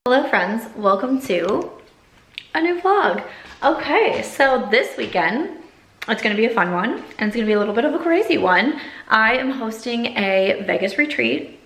Hello friends, welcome to a new vlog. Okay, so this weekend, it's gonna be a fun one, and it's gonna be a little bit of a crazy one. I am hosting a Vegas retreat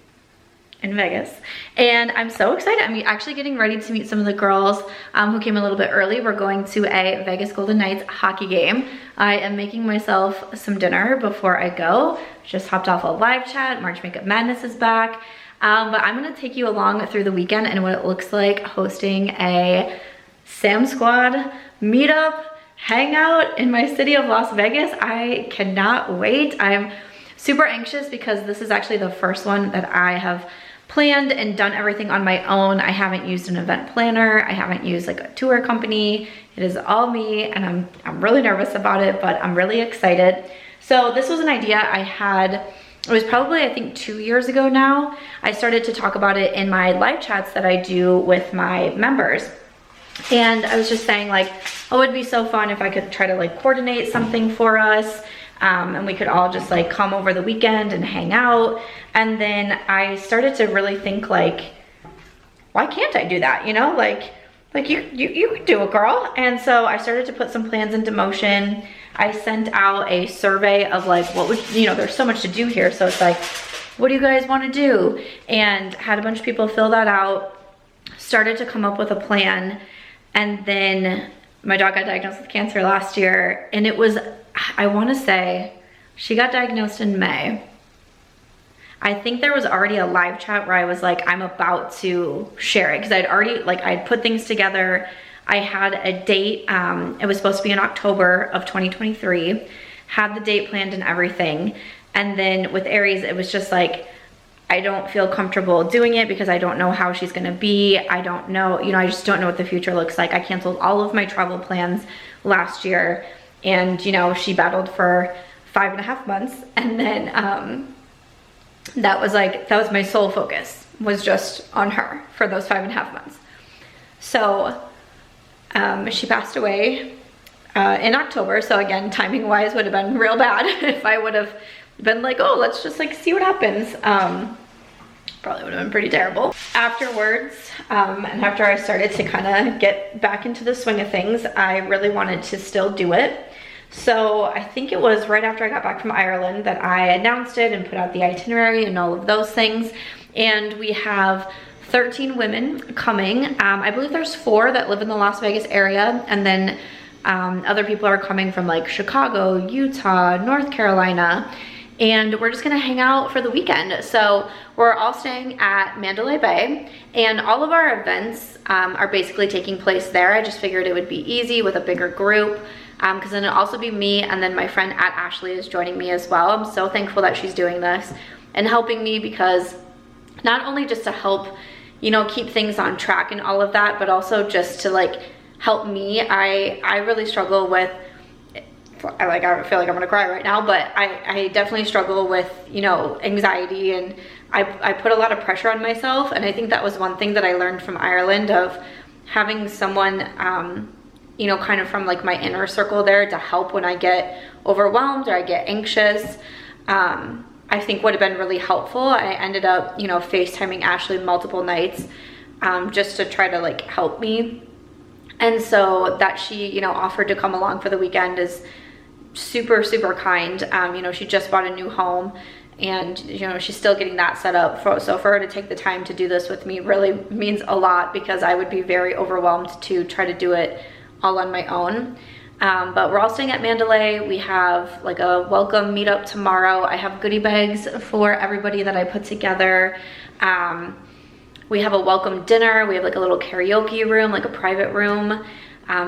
in Vegas, and I'm so excited. I'm actually getting ready to meet some of the girls who came a little bit early. We're going to a Vegas Golden Knights hockey game. I am making myself some dinner before I go. Just hopped off a live chat. March Makeup Madness is back. But I'm gonna take you along through the weekend and what it looks like hosting a SAMSQUAD meetup, hangout in my city of Las Vegas. I cannot wait. I'm super anxious because this is actually the first one that I have planned and done everything on my own. I haven't used an event planner. I haven't used like a tour company. It is all me, and I'm really nervous about it, but I'm really excited. So this was an idea I had. It was probably, I think, 2 years ago now. I started to talk about it in my live chats that I do with my members. And I was just saying like, oh, it'd be so fun if I could try to like coordinate something for us. And we could all just like come over the weekend and hang out. And then I started to really think like, why can't I do that? You know, like you could do it, girl. And so I started to put some plans into motion. I sent out a survey of like, what would, you know, there's so much to do here. So it's like, what do you guys want to do? And had a bunch of people fill that out, started to come up with a plan. And then my dog got diagnosed with cancer last year. And it was, I want to say, she got diagnosed in May. I think there was already a live chat where I was like, I'm about to share it. Cause I'd already, like, I'd put things together. I had a date, it was supposed to be in October of 2023, had the date planned and everything. And then with Aries, it was just like, I don't feel comfortable doing it because I don't know how she's gonna be. I don't know, you know, I just don't know what the future looks like. I canceled all of my travel plans last year, and you know, she battled for 5.5 months. And then that was my sole focus, was just on her for those 5.5 months. So she passed away in October. So again, timing wise would have been real bad if I would have been like, oh, let's just like see what happens. Probably would have been pretty terrible. Afterwards, and after I started to kind of get back into the swing of things, I really wanted to still do it. So I think it was right after I got back from Ireland that I announced it and put out the itinerary and all of those things. And we have 13 women coming. I believe there's 4 that live in the Las Vegas area, and then other people are coming from like Chicago, Utah, North Carolina, and we're just gonna hang out for the weekend. So we're all staying at Mandalay Bay, and all of our events are basically taking place there. I just figured it would be easy with a bigger group, because then it'll also be me, and then my friend Ashley is joining me as well. I'm so thankful that she's doing this and helping me, because not only just to help, you know, keep things on track and all of that, but also just to like help me. I really struggle with, I feel like I'm gonna cry right now, but I definitely struggle with, you know, anxiety, and I put a lot of pressure on myself. And I think that was one thing that I learned from Ireland, of having someone, you know, kind of from like my inner circle there to help when I get overwhelmed or I get anxious. I think would have been really helpful. I ended up, you know, FaceTiming Ashley multiple nights just to try to like help me. And so that she, you know, offered to come along for the weekend is super, super kind. You know, she just bought a new home, and you know, she's still getting that set up. So for her to take the time to do this with me really means a lot, because I would be very overwhelmed to try to do it all on my own. But we're all staying at Mandalay. We have like a welcome meetup tomorrow. I have goodie bags for everybody that I put together. We have a welcome dinner. We have like a little karaoke room, like a private room.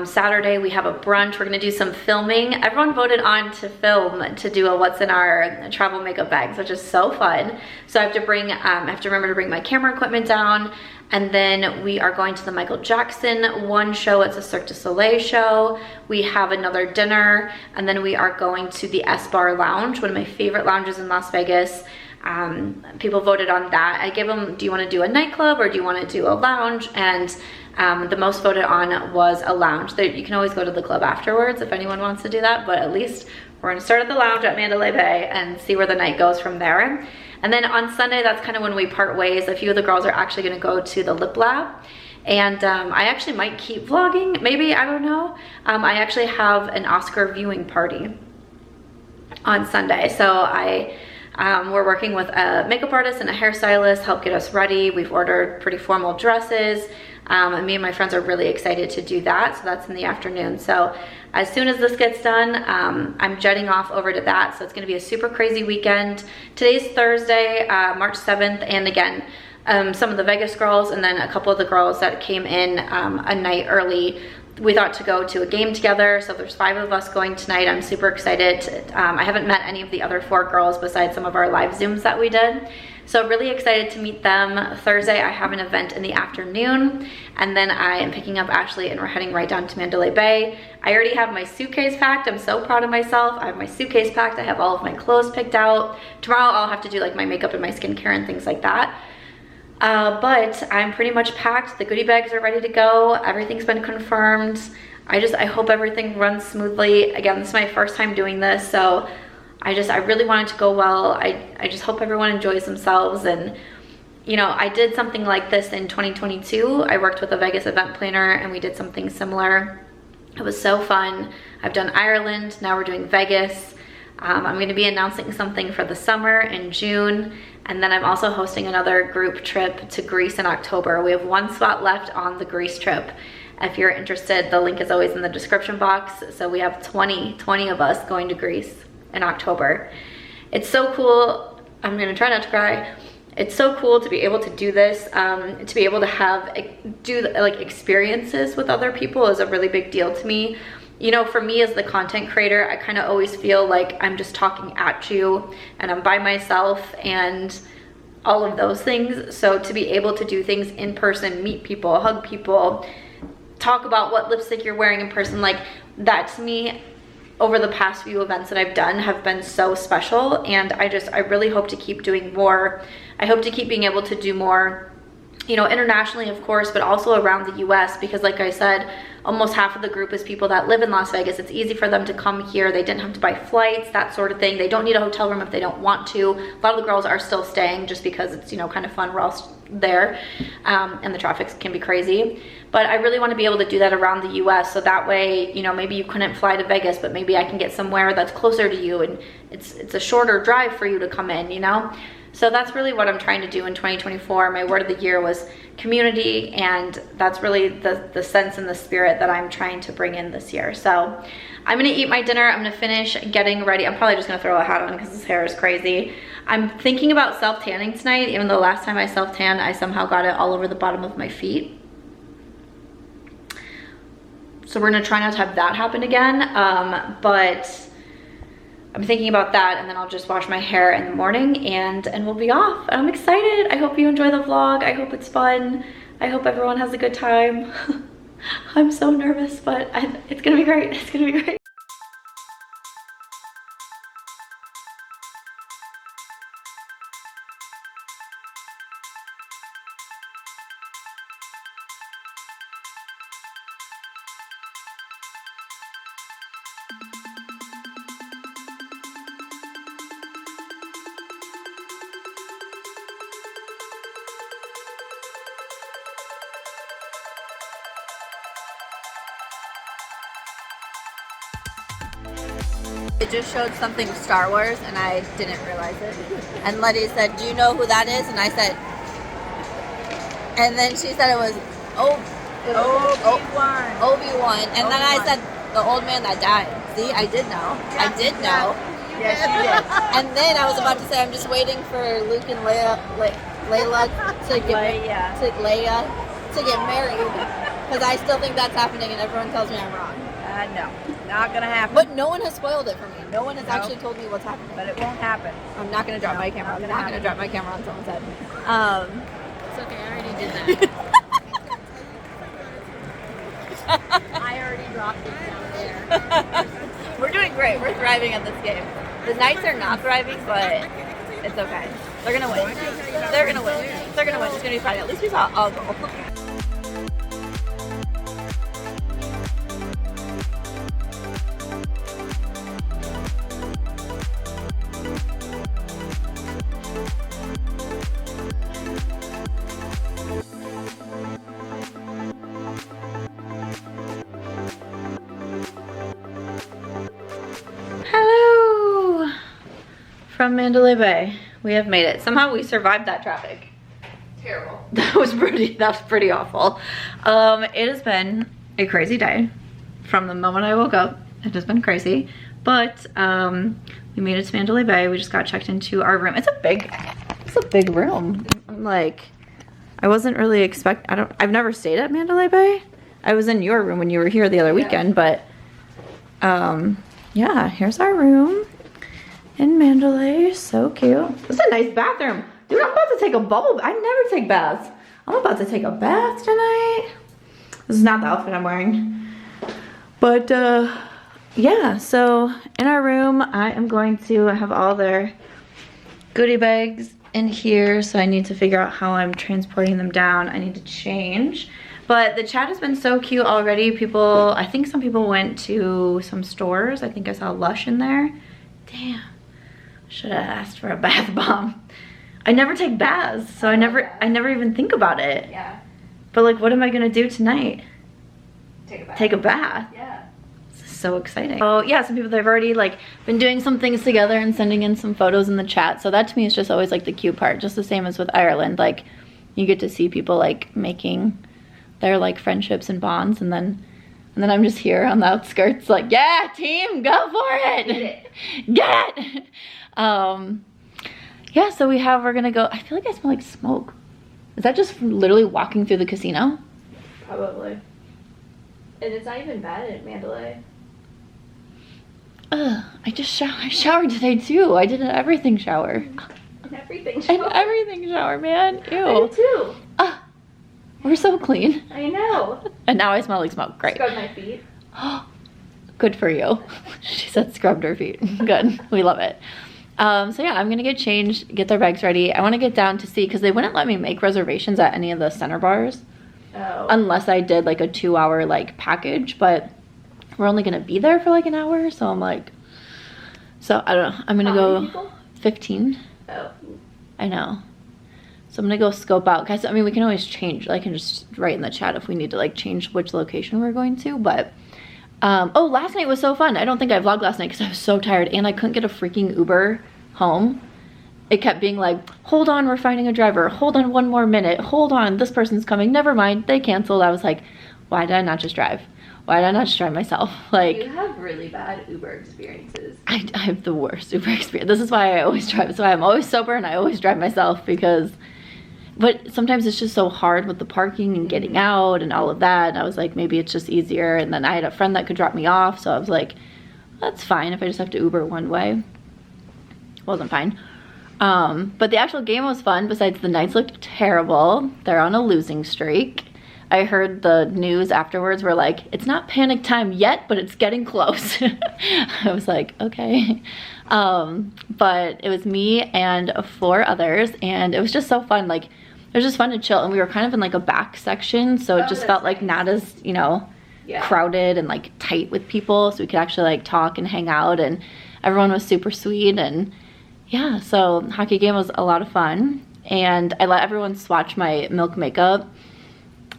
Saturday we have a brunch. We're gonna do some filming. Everyone voted on to film, to do a what's in our travel makeup bags, which is so fun. So I have to bring, I have to remember to bring my camera equipment down. And then we are going to the Michael Jackson one show. It's a Cirque du Soleil show. We have another dinner, and then we are going to the S-Bar Lounge, one of my favorite lounges in Las Vegas. People voted on that. I gave them, do you want to do a nightclub or do you want to do a lounge? And the most voted on was a lounge. You can always go to the club afterwards if anyone wants to do that, but at least we're gonna start at the lounge at Mandalay Bay and see where the night goes from there. And then on Sunday, that's kind of when we part ways. A few of the girls are actually gonna go to the Lip Lab, And I actually might keep vlogging, maybe, I don't know. I actually have an Oscar viewing party on Sunday. So we're working with a makeup artist and a hairstylist, help get us ready. We've ordered pretty formal dresses. And me and my friends are really excited to do that. So that's in the afternoon. So as soon as this gets done, I'm jetting off over to that. So it's gonna be a super crazy weekend. Today's Thursday, March 7th. And again, some of the Vegas girls and then a couple of the girls that came in a night early, we thought to go to a game together. So there's 5 of us going tonight. I'm super excited. I haven't met any of the other 4 girls besides some of our live Zooms that we did. So really excited to meet them. Thursday, I have an event in the afternoon, and then I am picking up Ashley and we're heading right down to Mandalay Bay. I already have my suitcase packed. I'm so proud of myself. I have my suitcase packed. I have all of my clothes picked out. Tomorrow I'll have to do like my makeup and my skincare and things like that. But I'm pretty much packed. The goodie bags are ready to go. Everything's been confirmed. I hope everything runs smoothly. Again, this is my first time doing this, so I really want it to go well. I just hope everyone enjoys themselves. And you know, I did something like this in 2022. I worked with a Vegas event planner and we did something similar. It was so fun. I've done Ireland, now we're doing Vegas. I'm gonna be announcing something for the summer in June. And then I'm also hosting another group trip to Greece in October. We have 1 spot left on the Greece trip. If you're interested, the link is always in the description box. So we have 20 of us going to Greece in October. It's so cool. I'm gonna try not to cry. It's so cool to be able to do this, to be able to do like experiences with other people is a really big deal to me. You know, for me as the content creator, I kind of always feel like I'm just talking at you and I'm by myself and all of those things. So to be able to do things in person, meet people, hug people, talk about what lipstick you're wearing in person, like that to me over the past few events that I've done have been so special. And I really hope to keep doing more. I hope to keep being able to do more, you know, internationally of course, but also around the US, because like I said, almost half of the group is people that live in Las Vegas. It's easy for them to come here. They didn't have to buy flights, that sort of thing. They don't need a hotel room if they don't want to. A lot of the girls are still staying just because it's, you know, kind of fun. We're all there and the traffic can be crazy. But I really want to be able to do that around the US, so that way, you know, maybe you couldn't fly to Vegas, but maybe I can get somewhere that's closer to you and it's a shorter drive for you to come in, you know? So that's really what I'm trying to do in 2024. My word of the year was community, and that's really the sense and the spirit that I'm trying to bring in this year. So I'm gonna eat my dinner. I'm gonna finish getting ready. I'm probably just gonna throw a hat on because this hair is crazy. I'm thinking about self-tanning tonight, even though last time I self-tanned, I somehow got it all over the bottom of my feet. So we're gonna try not to have that happen again, but I'm thinking about that, and then I'll just wash my hair in the morning and we'll be off. And I'm excited. I hope you enjoy the vlog. I hope it's fun. I hope everyone has a good time. I'm so nervous, but it's gonna be great. It's gonna be great. It just showed something Star Wars and I didn't realize it. And Letty said, "Do you know who that is?" And I said, and then she said it was Obi-Wan. And then I said, the old man that died. See, I did know. I did know. Yes, you did. And then I was about to say, I'm just waiting for Luke and Leia to get married. Because I still think that's happening and everyone tells me I'm wrong. No, not gonna happen. But no one has spoiled it for me. No one has actually told me what's happening. But it won't happen. I'm not gonna drop my camera. I'm not gonna drop my camera on someone's head. It's okay, I already did that. I already dropped it down there. We're doing great. We're thriving at this game. The Knights are not thriving, but it's okay. They're gonna win. They're gonna win. They're gonna win. It's gonna be fine. At least we saw a goal. from Mandalay Bay. We have made it. Somehow we survived that traffic. Terrible. That was pretty awful. It has been a crazy day. From the moment I woke up, it has been crazy. But we made it to Mandalay Bay. We just got checked into our room. It's a big room. I'm like, I wasn't really I've never stayed at Mandalay Bay. I was in your room when you were here the other weekend, but yeah, here's our room in Mandalay. So cute. It's a nice bathroom. Dude, I'm about to take a bubble. I never take baths. I'm about to take a bath tonight. This is not the outfit I'm wearing. But yeah, so in our room, I am going to have all their goodie bags in here. So I need to figure out how I'm transporting them down. I need to change. But the chat has been so cute already. I think some people went to some stores. I think I saw Lush in there. Damn, should have asked for a bath bomb. I never take baths, so I never even think about it. Yeah. But like, what am I gonna do tonight? Take a bath. Take a bath. Yeah. This is so exciting. Oh yeah, some people, they've already like been doing some things together and sending in some photos in the chat. So that to me is just always like the cute part. Just the same as with Ireland. Like, you get to see people like making their like friendships and bonds, and then I'm just here on the outskirts like, yeah, team, go for it. Get it. Yeah, so we're gonna go. I feel like I smell like smoke. Is that just from literally walking through the casino? Probably. And it's not even bad at Mandalay. I showered today too. I did an everything shower. An everything shower. An everything shower, man. Ew. I do too. We're so clean. I know. And now I smell like smoke. Great. Scrub my feet. Good for you. She said scrubbed her feet. Good. We love it. So yeah, I'm gonna get changed, get their bags ready. I want to get down to see, because they wouldn't let me make reservations at any of the center bars. Oh. Unless I did like a 2-hour like package, but we're only gonna be there for like an hour, so I'm like, so I don't know. I'm gonna How many go people? 15. Oh. I know. So I'm gonna go scope out, guys. I mean, we can always change. I can just write in the chat if we need to like change which location we're going to, but oh, last night was so fun. I don't think I vlogged last night because I was so tired and I couldn't get a freaking Uber home. It kept being like, hold on, we're finding a driver. Hold on 1 more minute. Hold on, this person's coming. Never mind, they canceled. I was like, why did I not just drive? Why did I not just drive myself? Like, you have really bad Uber experiences. I have the worst Uber experience. This is why I always drive. That's why I'm always sober and I always drive myself, because, but sometimes it's just so hard with the parking and getting out and all of that. And I was like, maybe it's just easier. And then I had a friend that could drop me off. So I was like, that's fine if I just have to Uber one way. It wasn't fine. But the actual game was fun. Besides, the Knights looked terrible. They're on a losing streak. I heard the news afterwards were like, it's not panic time yet, but it's getting close. I was like, okay. But it was me and 4 others, and it was just so fun. Like, it was just fun to chill, and we were kind of in like a back section, so it just felt like not as, you know, crowded and like tight with people, so we could actually like talk and hang out, and everyone was super sweet. And yeah, so hockey game was a lot of fun, and I let everyone swatch my Milk makeup,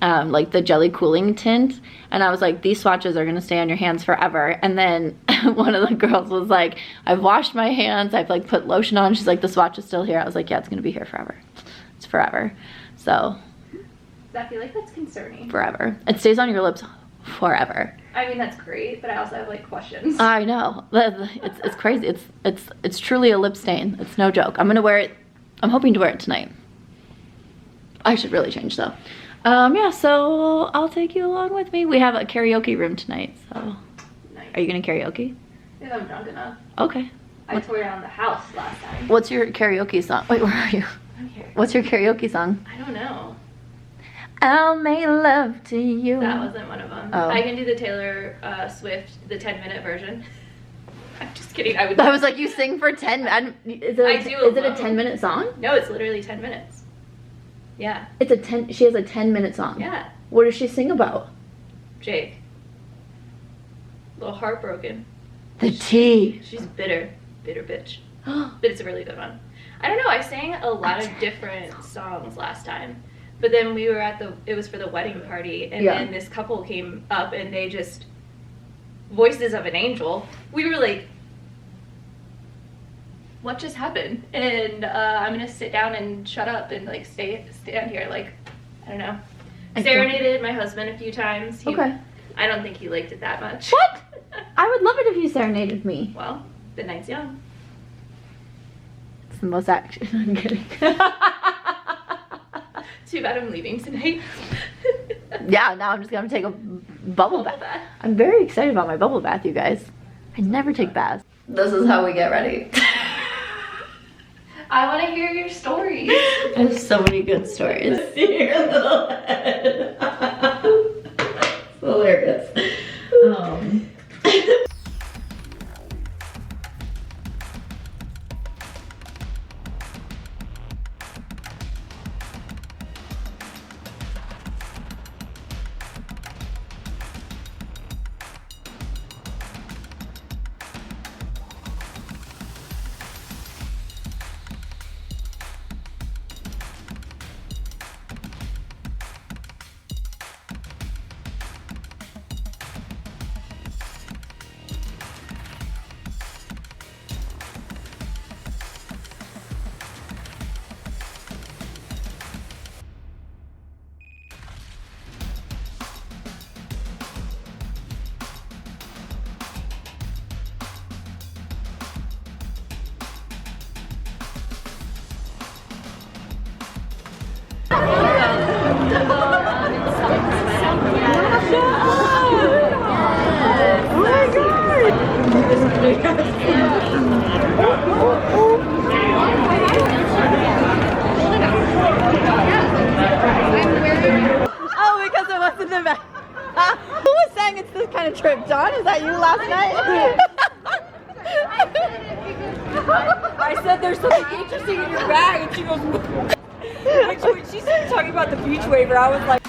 like the jelly cooling tint, and I was like, these swatches are gonna stay on your hands forever. And then one of the girls was like, I've washed my hands, I've like put lotion on. She's like, the swatch is still here. I was like, yeah, it's gonna be here forever. It's forever. So I feel like that's concerning. Forever. It stays on your lips forever. I mean, that's great, but I also have like questions. I know. It's crazy. It's truly a lip stain. It's no joke. I'm gonna wear it. I'm hoping to wear it tonight. I should really change though. Yeah, so I'll take you along with me. We have a karaoke room tonight, so. Nice. Are you gonna karaoke? If I'm drunk enough. Okay. I tore down the house last time. What's your karaoke song? Wait, where are you? I'm here. What's your karaoke song? I don't know. I'll make love to you. That wasn't one of them. Oh. I can do the Taylor Swift, the 10-minute version. I'm just kidding. I was like, you sing for 10 minutes? Is it a 10-minute song? No, it's literally 10 minutes. Yeah. She has a 10-minute song. Yeah. What does she sing about? Jake. A little heartbroken. The tea. She's bitter. Bitter bitch. But it's a really good one. I don't know. I sang a lot of different songs last time. But then we were at it was for the wedding party. And then this couple came up and they just, Voices of an Angel. We were like, what just happened? And I'm gonna sit down and shut up and like stand here like, I don't know. Serenaded my husband a few times. Okay. I don't think he liked it that much. What? I would love it if you serenaded me. Well, the night's young. It's the most action. I'm kidding. Too bad I'm leaving tonight. Yeah, now I'm just gonna take a bubble bath. I'm very excited about my bubble bath, you guys. I never take baths. This is how we get ready. I want to hear your stories. I have so many good stories. See your little head. It's hilarious. Oh, because it wasn't the best. Who was saying it's this kind of trip? John, is that you last night? I said there's something interesting in your bag, and she goes. When she started talking about the beach waiver, I was like.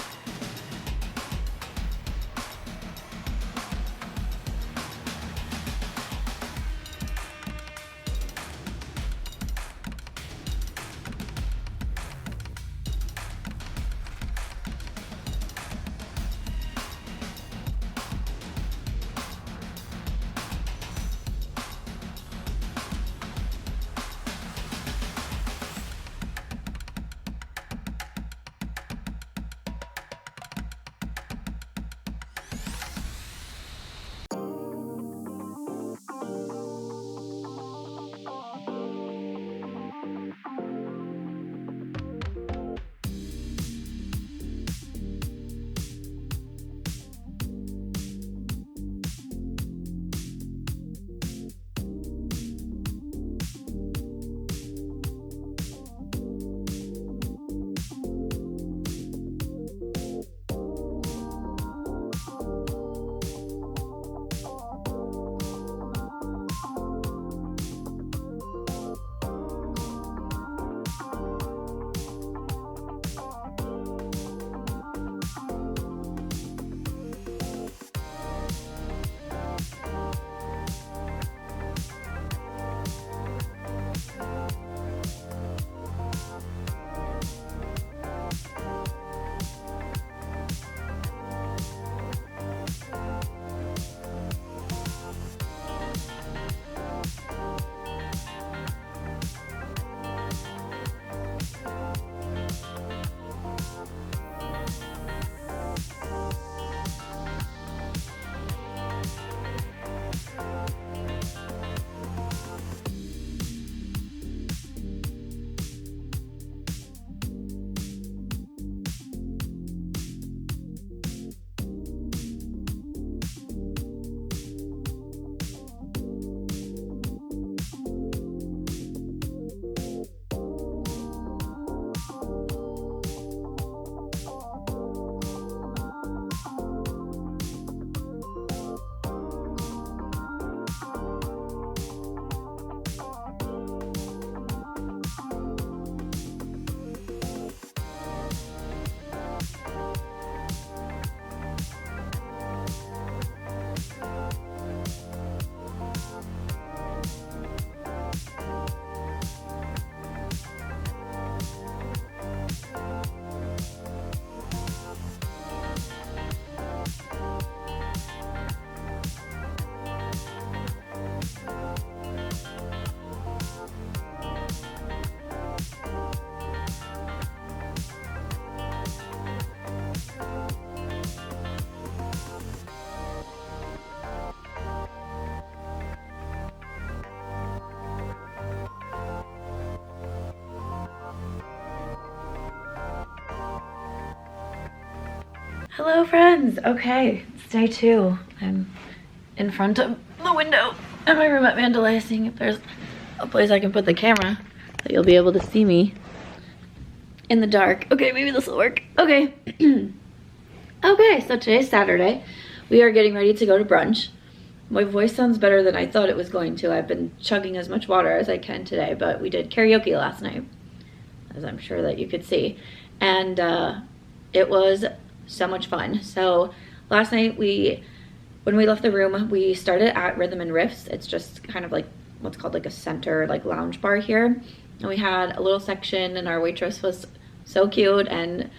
Hello friends. Okay, it's day 2. I'm in front of the window in my room at Mandalay, seeing if there's a place I can put the camera that you'll be able to see me in the dark. Okay, maybe this will work. Okay. Okay, so today's Saturday. We are getting ready to go to brunch. My voice sounds better than I thought it was going to. I've been chugging as much water as I can today, but we did karaoke last night, as I'm sure that you could see. And it was so much fun. So last night when we left the room, we started at Rhythm and Riffs. It's just kind of like what's called like a center like lounge bar here. And we had a little section, and our waitress was so cute and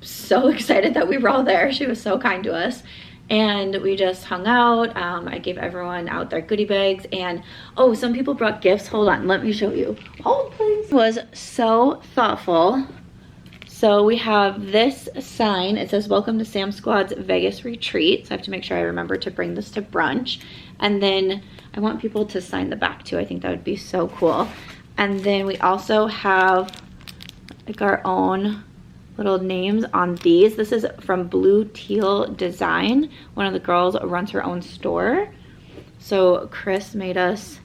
so excited that we were all there. She was so kind to us. And we just hung out. I gave everyone out their goodie bags, and oh, some people brought gifts. Hold on, let me show you. Hold please. It was so thoughtful. So we have this sign. It says, "Welcome to SAMSQUAD's Vegas retreat." So I have to make sure I remember to bring this to brunch. And then I want people to sign the back too. I think that would be so cool. And then we also have like our own little names on these. This is from Blue Teal Design. One of the girls runs her own store. So Chris made us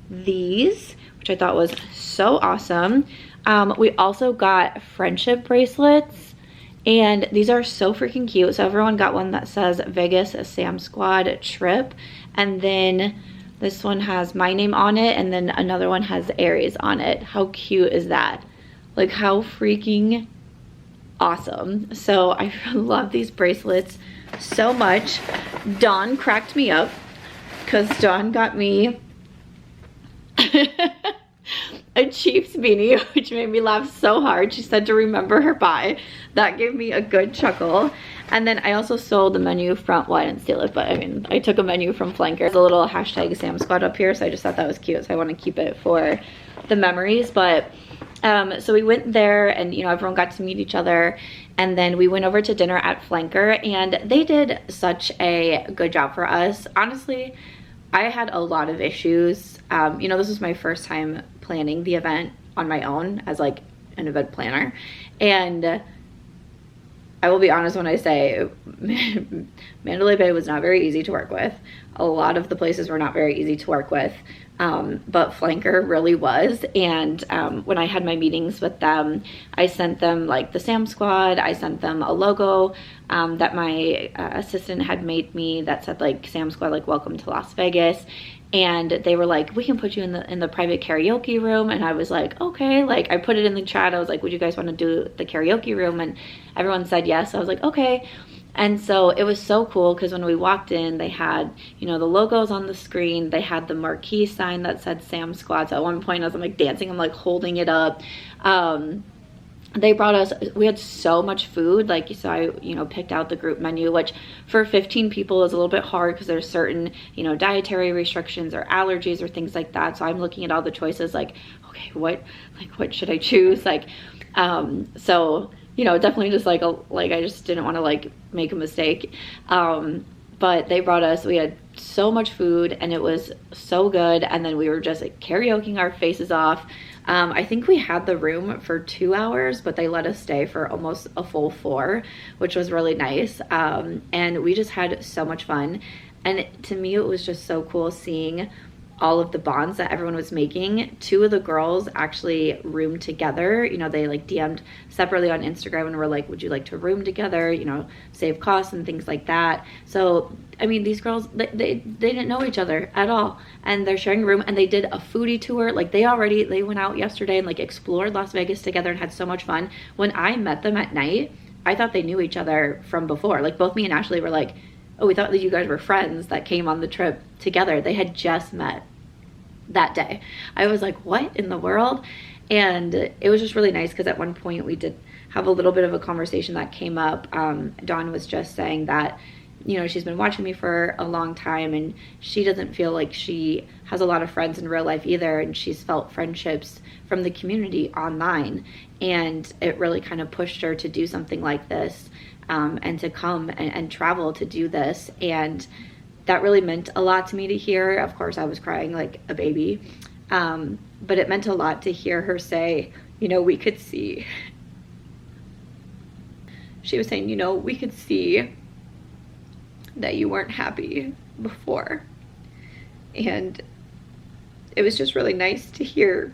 these, which I thought was so awesome. We also got friendship bracelets, and these are so freaking cute. So everyone got one that says Vegas SAMSQUAD trip, and then this one has my name on it, and then another one has Aries on it. How cute is that? Like, how freaking awesome. So I love these bracelets so much. Dawn cracked me up because Dawn got me a Chiefs beanie, which made me laugh so hard. She said to remember her buy. That gave me a good chuckle. And then I also sold the menu from, well, I didn't steal it, but I mean, I took a menu from Flanker. There's a little hashtag SAMSQUAD up here, so I just thought that was cute. So I want to keep it for the memories. But so we went there, and you know, everyone got to meet each other, and then we went over to dinner at Flanker, and they did such a good job for us. Honestly, I had a lot of issues. You know, this was my first time planning the event on my own as like an event planner, and I will be honest when I say Mandalay Bay was not very easy to work with. A lot of the places were not very easy to work with, but Flanker really was. And when I had my meetings with them, I sent them like the SAMSQUAD. I sent them a logo that my assistant had made me that said like SAMSQUAD, like welcome to Las Vegas. And they were like, we can put you in the private karaoke room. And I was like, okay. Like, I put it in the chat. I was like, would you guys want to do the karaoke room? And everyone said yes. I was like, okay. And so it was so cool because when we walked in, they had, you know, the logos on the screen. They had the marquee sign that said SAMSQUAD. So at one point I was like dancing, I'm like holding it up. They brought us, we had so much food, like, so I, you know, picked out the group menu, which for 15 people is a little bit hard because there's certain, you know, dietary restrictions or allergies or things like that. So I'm looking at all the choices like, okay, what should I choose? Like, so, you know, definitely just like I just didn't want to like make a mistake. But they brought us, we had so much food and it was so good. And then we were just like karaokeing our faces off. I think we had the room for 2 hours, but they let us stay for almost a full 4, which was really nice. And we just had so much fun. And to me, it was just so cool seeing all of the bonds that everyone was making. 2 of the girls actually roomed together. You know, they like DM'd separately on Instagram and were like, would you like to room together, you know, save costs and things like that. So, I mean, these girls, they didn't know each other at all. And they're sharing a room, and they did a foodie tour. Like they went out yesterday and like explored Las Vegas together and had so much fun. When I met them at night, I thought they knew each other from before. Like both me and Ashley were like, oh, we thought that you guys were friends that came on the trip together. They had just met that day. I was like, what in the world? And it was just really nice because at one point we did have a little bit of a conversation that came up. Dawn was just saying that, you know, she's been watching me for a long time and she doesn't feel like she has a lot of friends in real life either, and she's felt friendships from the community online, and it really kind of pushed her to do something like this, and to come and travel to do this. And that really meant a lot to me to hear. Of course, I was crying like a baby, but it meant a lot to hear her say, you know, we could see she was saying, you know, we could see that you weren't happy before. And it was just really nice to hear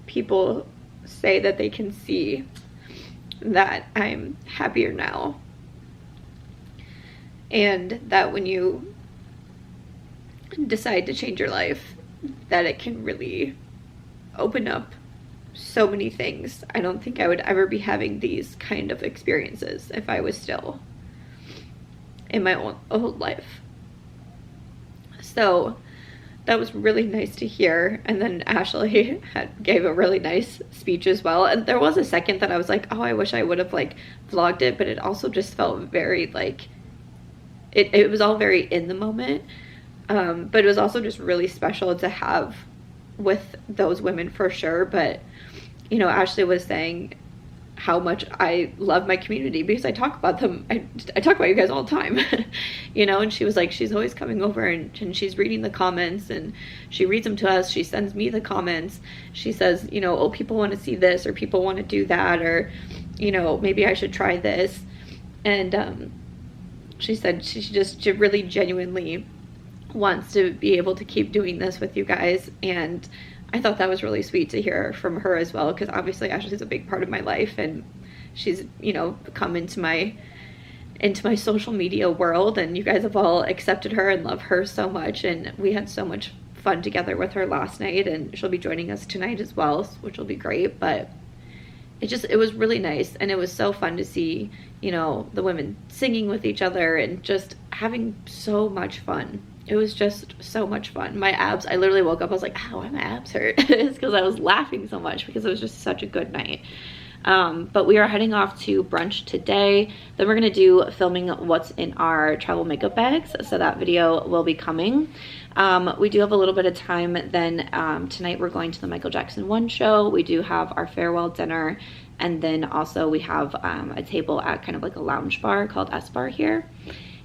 people say that they can see that I'm happier now. And that when you decide to change your life, that it can really open up so many things. I don't think I would ever be having these kind of experiences if I was still in my old life. So that was really nice to hear. And then Ashley gave a really nice speech as well. And there was a second that I was like, oh, I wish I would have like vlogged it, but it also just felt very like, it was all very in the moment. But it was also just really special to have with those women for sure. But, you know, Ashley was saying how much I love my community because I talk about them. I talk about you guys all the time, you know, and she was like, she's always coming over and she's reading the comments and she reads them to us. She sends me the comments. She says, you know, oh, people want to see this or people want to do that, or, you know, maybe I should try this. And she said she really genuinely wants to be able to keep doing this with you guys. And I thought that was really sweet to hear from her as well, because obviously Ashley's a big part of my life and she's, you know, come into my social media world, and you guys have all accepted her and love her so much. And we had so much fun together with her last night, and she'll be joining us tonight as well, which will be great. But it was really nice, and it was so fun to see, you know, the women singing with each other and just having so much fun. It was just so much fun. My abs, I literally woke up, I was like, ow, my abs hurt. It's because I was laughing so much because it was just such a good night. But we are heading off to brunch today. Then we're gonna do filming what's in our travel makeup bags. So that video will be coming. We do have a little bit of time. Then tonight we're going to the Michael Jackson 1 show. We do have our farewell dinner. And then also we have a table at kind of like a lounge bar called S Bar here.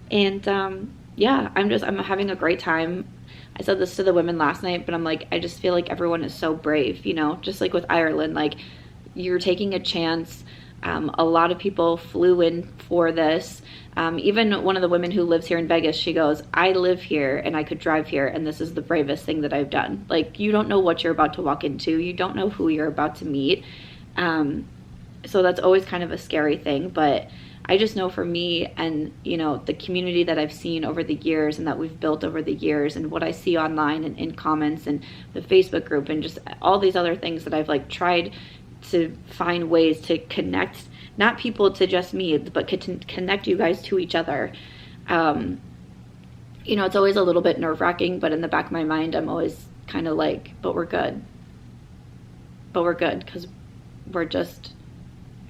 And yeah, I'm having a great time. I said this to the women last night, but I'm like, I just feel like everyone is so brave, you know, just like with Ireland, like you're taking a chance. A lot of people flew in for this. Even one of the women who lives here in Vegas, she goes, I live here and I could drive here, and this is the bravest thing that I've done. Like, you don't know what you're about to walk into. You don't know who you're about to meet. So that's always kind of a scary thing, but I just know for me and, you know, the community that I've seen over the years and that we've built over the years, and what I see online and in comments and the Facebook group and just all these other things that I've like tried to find ways to connect, not people to just me, but connect you guys to each other. You know, it's always a little bit nerve-wracking, but in the back of my mind, I'm always kind of like, but we're good. But we're good because we're just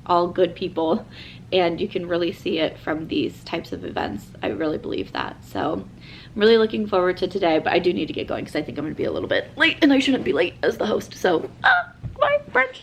all good people, and you can really see it from these types of events. I really believe that. So I'm really looking forward to today, but I do need to get going because I think I'm going to be a little bit late, and I shouldn't be late as the host. So bye, brunch.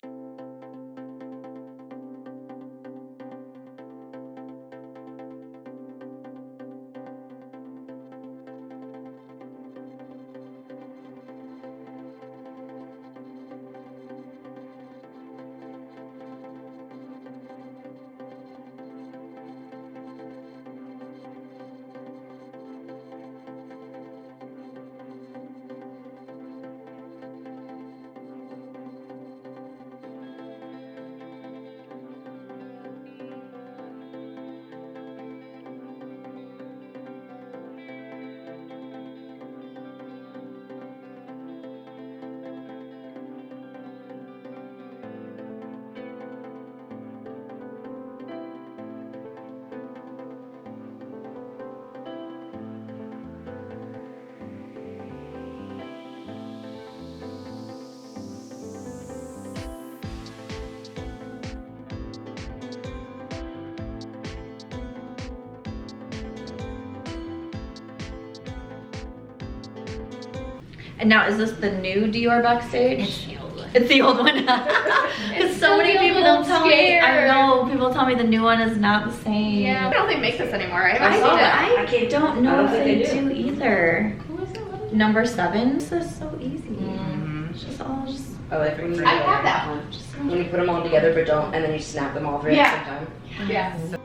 And now, is this the new Dior backstage? It's the old one. It's the old one. Because so many people don't tell me. I know, people tell me the new one is not the same. Yeah. I don't think they make this anymore. I don't know if they do either. Who is it? Number 7. This is so easy. It's just all Oh, I I have that one. just when you put them all together, but don't, and then you snap them all three at the same time. Yeah.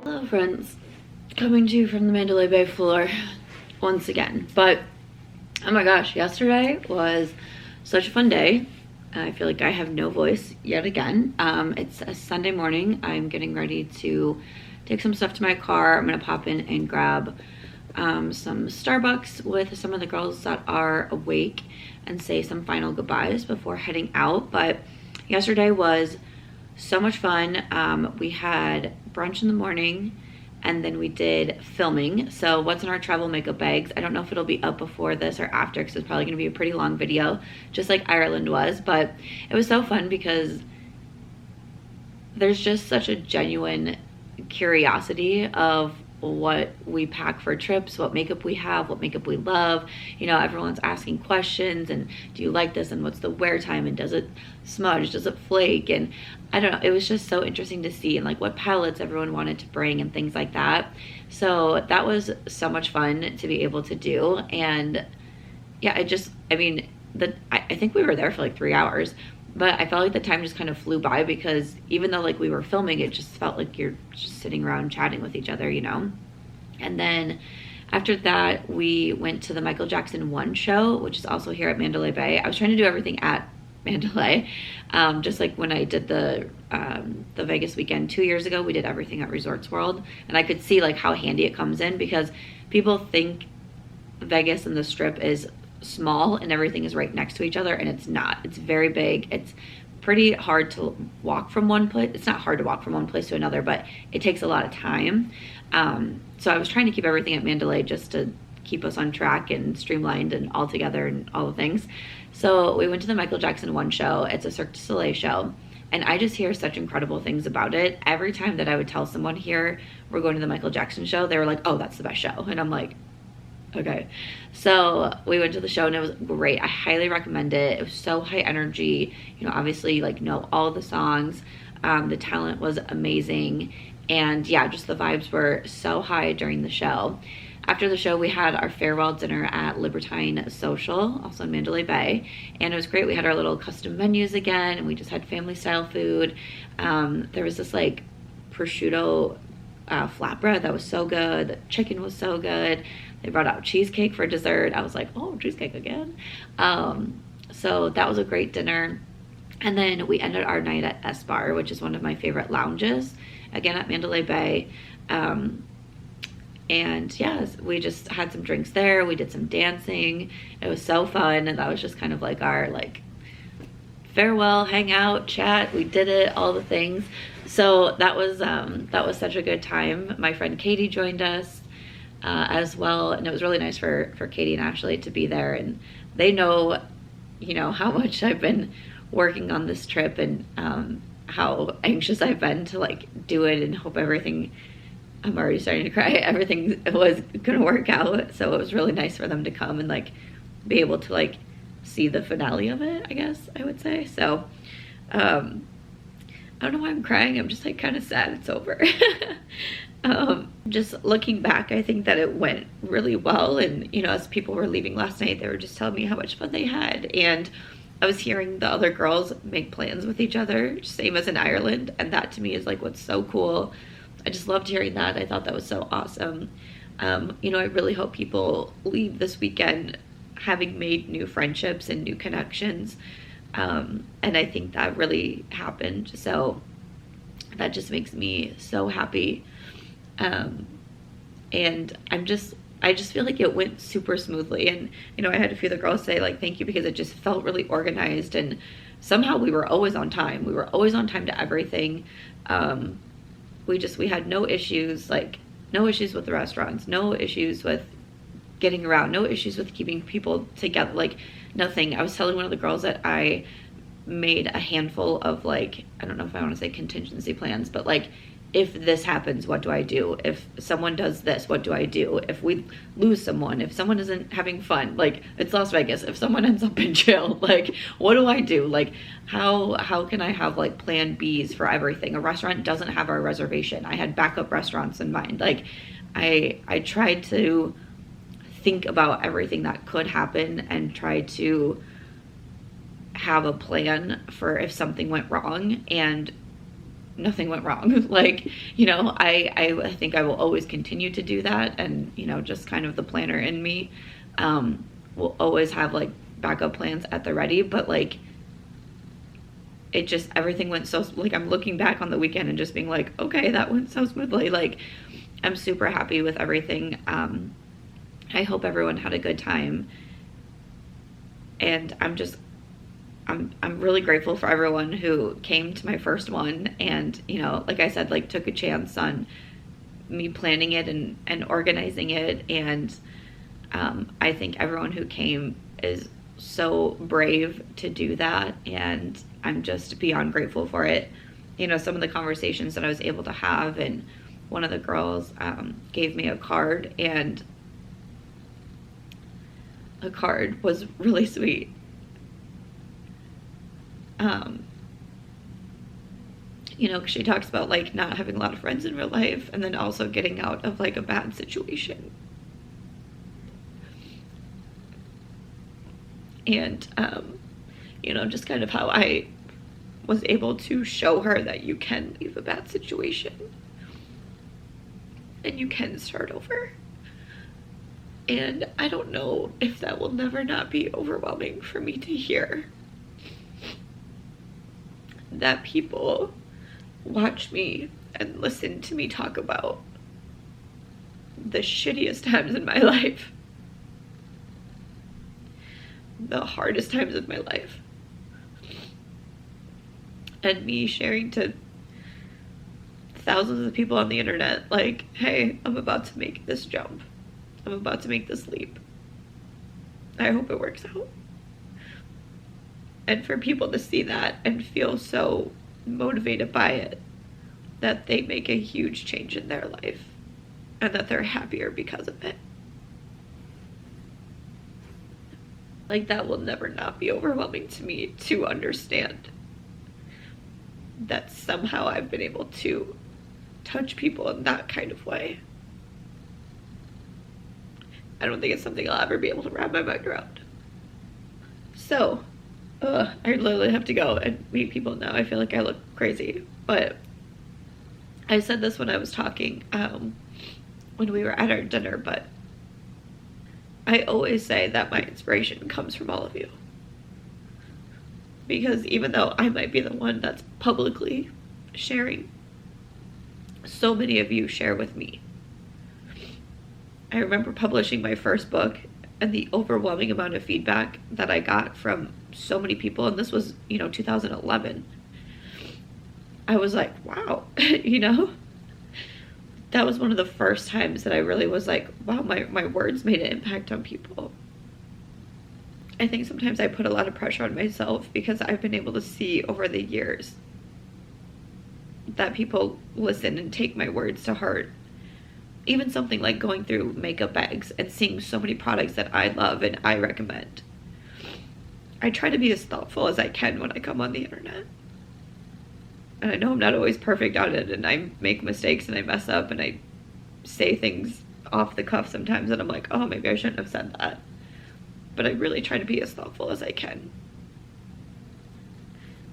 Hello friends, coming to you from the Mandalay Bay floor once again. But oh my gosh, yesterday was such a fun day. I feel like I have no voice yet again. It's a Sunday morning. I'm getting ready to take some stuff to my car. I'm gonna pop in and grab some Starbucks with some of the girls that are awake and say some final goodbyes before heading out. But yesterday was so much fun. We had brunch in the morning and then we did filming. So what's in our travel makeup bags? I don't know if it'll be up before this or after because it's probably gonna be a pretty long video, just like Ireland was. But it was so fun because there's just such a genuine curiosity of what we pack for trips, what makeup we have, what makeup we love. You know, everyone's asking questions and do you like this and what's the wear time and does it smudge, does it flake, and I don't know, it was just so interesting to see and like what palettes everyone wanted to bring and things like that. So that was so much fun to be able to do. And yeah, I mean I think we were there for like 3 hours, but I felt like the time just kind of flew by because even though like we were filming, it just felt like you're just sitting around chatting with each other, you know? And then after that, we went to the Michael Jackson 1 show, which is also here at Mandalay Bay. I was trying to do everything at Mandalay. Just like when I did the Vegas weekend 2 years ago, we did everything at Resorts World, and I could see like how handy it comes in, because people think Vegas and the Strip is small and everything is right next to each other, and it's not. It's very big. It's pretty hard to walk from one place. It's not hard to walk from one place to another, but it takes a lot of time. So I was trying to keep everything at Mandalay just to keep us on track and streamlined and all together and all the things. So we went to the Michael Jackson 1 show. It's a Cirque du Soleil show, and I just hear such incredible things about it. Every time that I would tell someone here we're going to the Michael Jackson show, they were like, oh, that's the best show. And I'm like, okay. So we went to the show and it was great. I highly recommend it. It was so high energy, you know, obviously like know all the songs. The talent was amazing, and yeah, just the vibes were so high during the show. After the show, we had our farewell dinner at Libertine Social, also in Mandalay Bay, and it was great. We had our little custom menus again, and we just had family style food. There was this like prosciutto flatbread that was so good. The chicken was so good. They brought out cheesecake for dessert. I was like, oh, cheesecake again. So that was a great dinner. And then we ended our night at S Bar, which is one of my favorite lounges, again at Mandalay Bay. And yeah, we just had some drinks there. We did some dancing. It was so fun. And that was just kind of like our like farewell, hangout, chat. We did it, all the things. So that was such a good time. My friend Katie joined us as well. And it was really nice for Katie and Ashley to be there. And they know, you know, how much I've been working on this trip, and how anxious I've been to like do it and hope everything, I'm already starting to cry, everything was gonna work out. So it was really nice for them to come and like be able to like see the finale of it, I guess I would say. So I don't know why I'm crying. I'm just like kind of sad it's over. Just looking back, I think that it went really well. And you know, as people were leaving last night, they were just telling me how much fun they had, and I was hearing the other girls make plans with each other, same as in Ireland, and that to me is like what's so cool. I just loved hearing that. I thought that was so awesome. You know, I really hope people leave this weekend having made new friendships and new connections. And I think that really happened. So that just makes me so happy. And I just feel like it went super smoothly. And, you know, I had a few of the girls say like, thank you, because it just felt really organized, and somehow we were always on time. We were always on time to everything. We had no issues, like no issues with the restaurants, no issues with getting around, no issues with keeping people together, like nothing. I was telling one of the girls that I made a handful of like, I don't know if I want to say contingency plans, but like, if this happens, what do I do? If someone does this, what do I do? If we lose someone, if someone isn't having fun, like it's Las Vegas, if someone ends up in jail, like what do I do? Like how can I have like plan Bs for everything? A restaurant doesn't have our reservation. I had backup restaurants in mind. Like I tried to think about everything that could happen and try to have a plan for if something went wrong, and nothing went wrong. Like, you know, I think I will always continue to do that. And, you know, just kind of the planner in me will always have like backup plans at the ready. But like, it just, everything went so, like, I'm looking back on the weekend and just being like, okay, that went so smoothly. Like, I'm super happy with everything. I hope everyone had a good time. And I'm really grateful for everyone who came to my first one, and, you know, like I said, like took a chance on me planning it and organizing it. And I think everyone who came is so brave to do that, and I'm just beyond grateful for it. You know, some of the conversations that I was able to have, and one of the girls gave me a card, and the card was really sweet. You know, 'cause she talks about like not having a lot of friends in real life, and then also getting out of like a bad situation. And, you know, just kind of how I was able to show her that you can leave a bad situation and you can start over. And I don't know if that will never not be overwhelming for me to hear. that people watch me and listen to me talk about the shittiest times in my life, the hardest times of my life, and me sharing to thousands of people on the internet, like, hey, I'm about to make this jump. I'm about to make this leap. I hope it works out. And for people to see that and feel so motivated by it, that they make a huge change in their life and that they're happier because of it. Like, that will never not be overwhelming to me to understand that somehow I've been able to touch people in that kind of way. I don't think it's something I'll ever be able to wrap my mind around. So, I literally have to go and meet people now. I feel like I look crazy, but I said this when I was talking when we were at our dinner, but I always say that my inspiration comes from all of you. Because even though I might be the one that's publicly sharing, so many of you share with me. I remember publishing my first book and the overwhelming amount of feedback that I got from so many people, and this was, 2011. I was like, wow, that was one of the first times that I really was like, wow, my words made an impact on people. I think sometimes I put a lot of pressure on myself because I've been able to see over the years that people listen and take my words to heart. Even something like going through makeup bags and seeing so many products that I love and I recommend. I try to be as thoughtful as I can when I come on the internet. And I know I'm not always perfect on it, and I make mistakes and I mess up and I say things off the cuff sometimes and I'm like, oh, maybe I shouldn't have said that. But I really try to be as thoughtful as I can,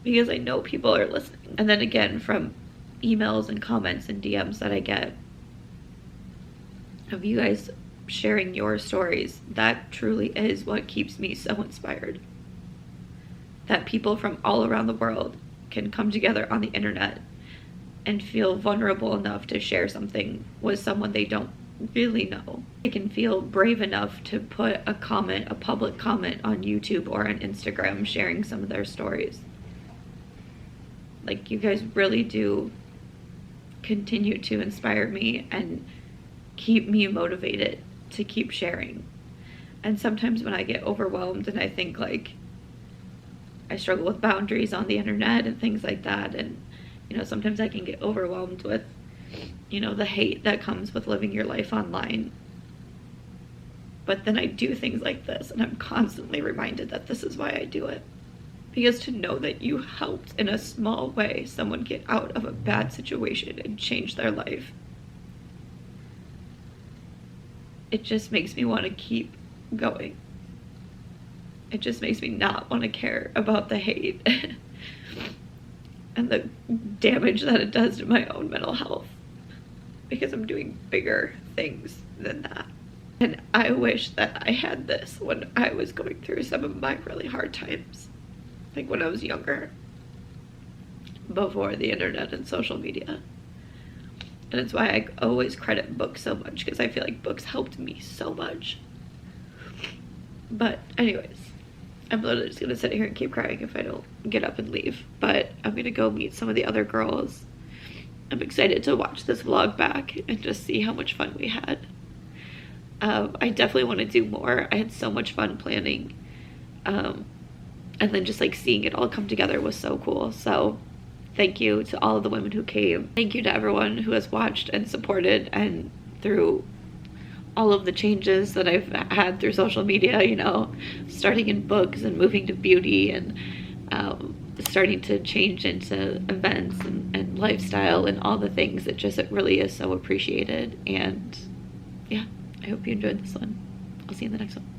because I know people are listening. And then again, from emails and comments and DMs that I get of you guys sharing your stories, that truly is what keeps me so inspired. That people from all around the world can come together on the internet and feel vulnerable enough to share something with someone they don't really know. They can feel brave enough to put a comment, a public comment on YouTube or on Instagram sharing some of their stories. Like, you guys really do continue to inspire me and keep me motivated to keep sharing. And sometimes when I get overwhelmed and I think like I struggle with boundaries on the internet and things like that, and sometimes I can get overwhelmed with the hate that comes with living your life online. But then I do things like this and I'm constantly reminded that this is why I do it. Because to know that you helped in a small way someone get out of a bad situation and change their life, it just makes me want to keep going. It just makes me not want to care about the hate and the damage that it does to my own mental health, because I'm doing bigger things than that. And I wish that I had this when I was going through some of my really hard times, like when I was younger, before the internet and social media. And it's why I always credit books so much, because I feel like books helped me so much. But anyways, I'm literally just gonna sit here and keep crying if I don't get up and leave. But I'm gonna go meet some of the other girls. I'm excited to watch this vlog back and just see how much fun we had. I definitely want to do more. I had so much fun planning. And then just like seeing it all come together was so cool. So thank you to all of the women who came. Thank you to everyone who has watched and supported, and through all of the changes that I've had through social media, starting in books and moving to beauty and starting to change into events and lifestyle and all the things. It really is so appreciated. And yeah, I hope you enjoyed this one. I'll see you in the next one.